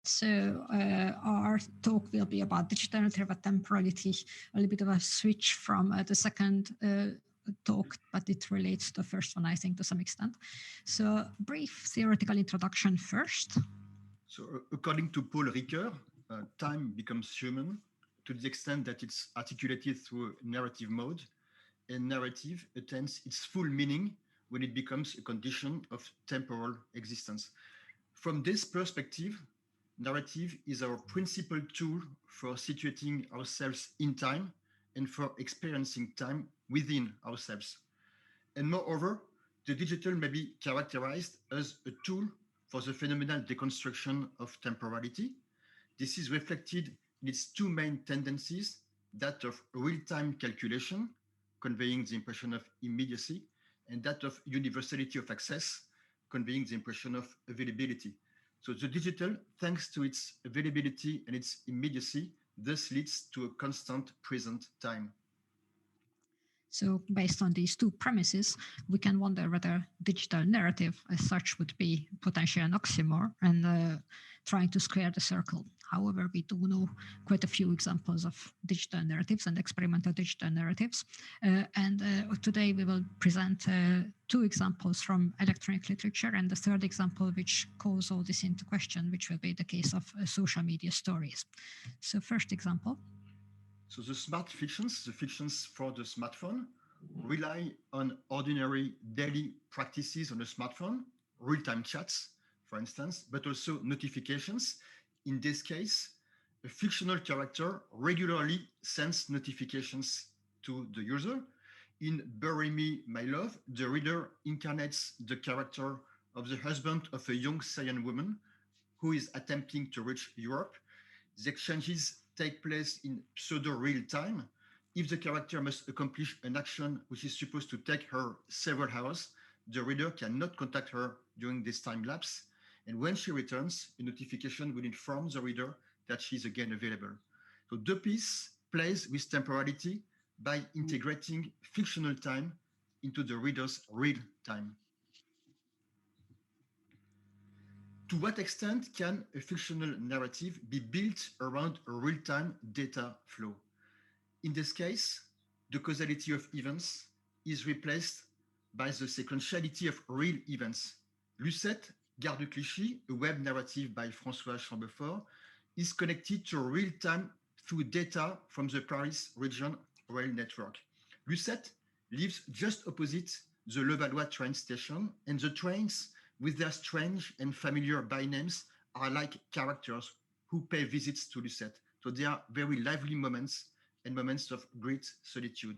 So our talk will be about digital narrative at Temporality, a little bit of a switch from the second talk, but it relates to the first one, I think, to some extent. So brief theoretical introduction first. So according to Paul Ricoeur, time becomes human to the extent that it's articulated through a narrative mode, and narrative attains its full meaning when it becomes a condition of temporal existence. From this perspective, narrative is our principal tool for situating ourselves in time and for experiencing time within ourselves. And moreover, the digital may be characterized as a tool for the phenomenal deconstruction of temporality. This is reflected in its two main tendencies, that of real-time calculation, conveying the impression of immediacy, and that of universality of access, conveying the impression of availability. So the digital, thanks to its availability and its immediacy, thus leads to a constant present time. So based on these two premises, we can wonder whether digital narrative as such would be potentially an oxymoron and trying to square the circle. However, we do know quite a few examples of digital narratives and experimental digital narratives. Today we will present two examples from electronic literature, and the third example which calls all this into question, which will be the case of social media stories. So first example. So the smart fictions, the fictions for the smartphone, rely on ordinary daily practices on the smartphone, real-time chats, for instance, but also notifications. In this case, a fictional character regularly sends notifications to the user. In Bury Me, My Love, the reader incarnates the character of the husband of a young Syrian woman who is attempting to reach Europe. The exchanges take place in pseudo real time. If the character must accomplish an action which is supposed to take her several hours, the reader cannot contact her during this time lapse. And when she returns, a notification will inform the reader that she is again available. So the piece plays with temporality by integrating fictional time into the reader's real time. To what extent can a fictional narrative be built around a real-time data flow? In this case, the causality of events is replaced by the sequentiality of real events. Lucette, Gare de Clichy, a web narrative by François Chambefort, is connected to real-time through data from the Paris region rail network. Lucette lives just opposite the Levallois train station, and the trains with their strange and familiar bynames are like characters who pay visits to Lucette. So they are very lively moments and moments of great solitude.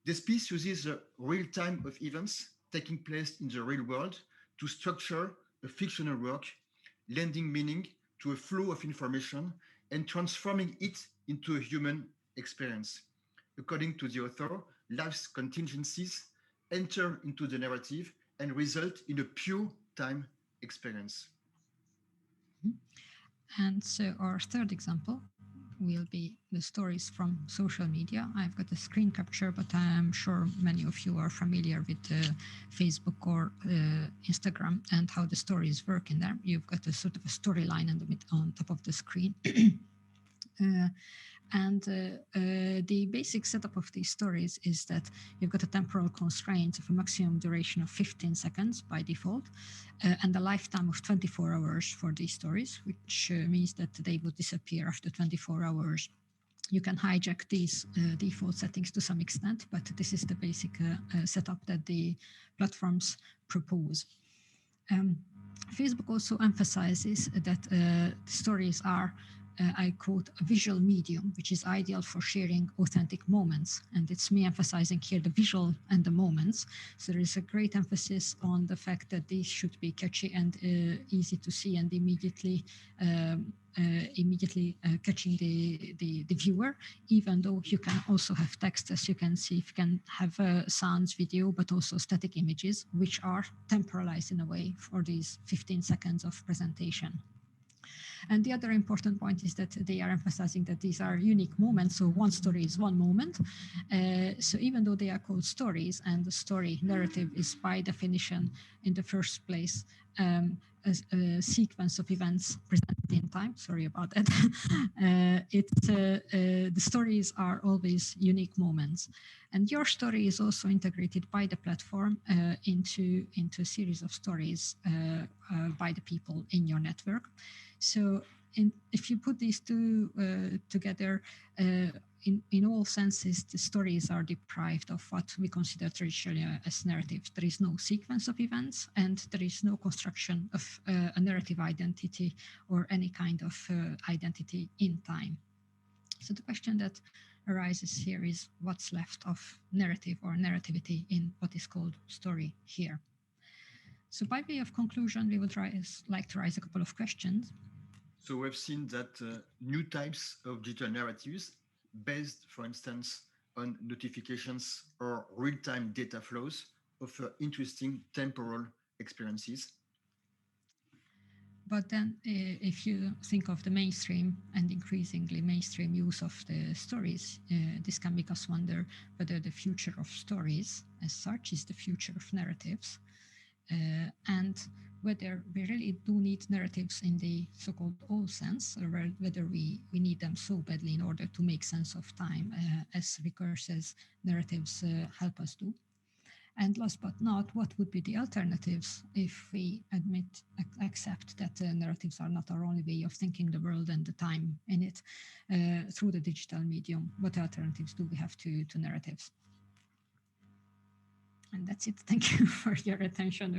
This piece uses the real time of events taking place in the real world to structure a fictional work, lending meaning to a flow of information and transforming it into a human experience. According to the author, life's contingencies enter into the narrative and result in a pure time experience. And so our third example will be the stories from social media. I've got a screen capture, but I'm sure many of you are familiar with Facebook or Instagram and how the stories work in there. You've got a sort of a storyline on top of the screen. The basic setup of these stories is that you've got a temporal constraint of a maximum duration of 15 seconds by default, and a lifetime of 24 hours for these stories, which means that they would disappear after 24 hours. You can hijack these default settings to some extent, but this is the basic setup that the platforms propose. Facebook also emphasizes that stories are I quote, a visual medium, which is ideal for sharing authentic moments. And it's me emphasizing here the visual and the moments. So there is a great emphasis on the fact that these should be catchy and easy to see and immediately catching the viewer, even though you can also have text, as you can see. You can have sounds, video, but also static images, which are temporalized in a way for these 15 seconds of presentation. And the other important point is that they are emphasizing that these are unique moments. So one story is one moment. So even though they are called stories and the story narrative is by definition in the first place a sequence of events presented in time. Sorry about that. The stories are always unique moments, and your story is also integrated by the platform into a series of stories by the people in your network. So if you put these two together, in all senses, the stories are deprived of what we consider traditionally as narratives. There is no sequence of events, and there is no construction of a narrative identity or any kind of identity in time. So the question that arises here is what's left of narrative or narrativity in what is called story here. So by way of conclusion, we would like to raise a couple of questions. So we've seen that new types of digital narratives based, for instance, on notifications or real-time data flows offer interesting temporal experiences. But then if you think of the mainstream and increasingly mainstream use of the stories, this can make us wonder whether the future of stories as such is the future of narratives, and whether we really do need narratives in the so-called old sense, or whether we need them so badly in order to make sense of time, as recursive narratives help us do. And last but not, what would be the alternatives if we accept that narratives are not our only way of thinking the world and the time in it through the digital medium? What alternatives do we have to narratives? And that's it. Thank you for your attention.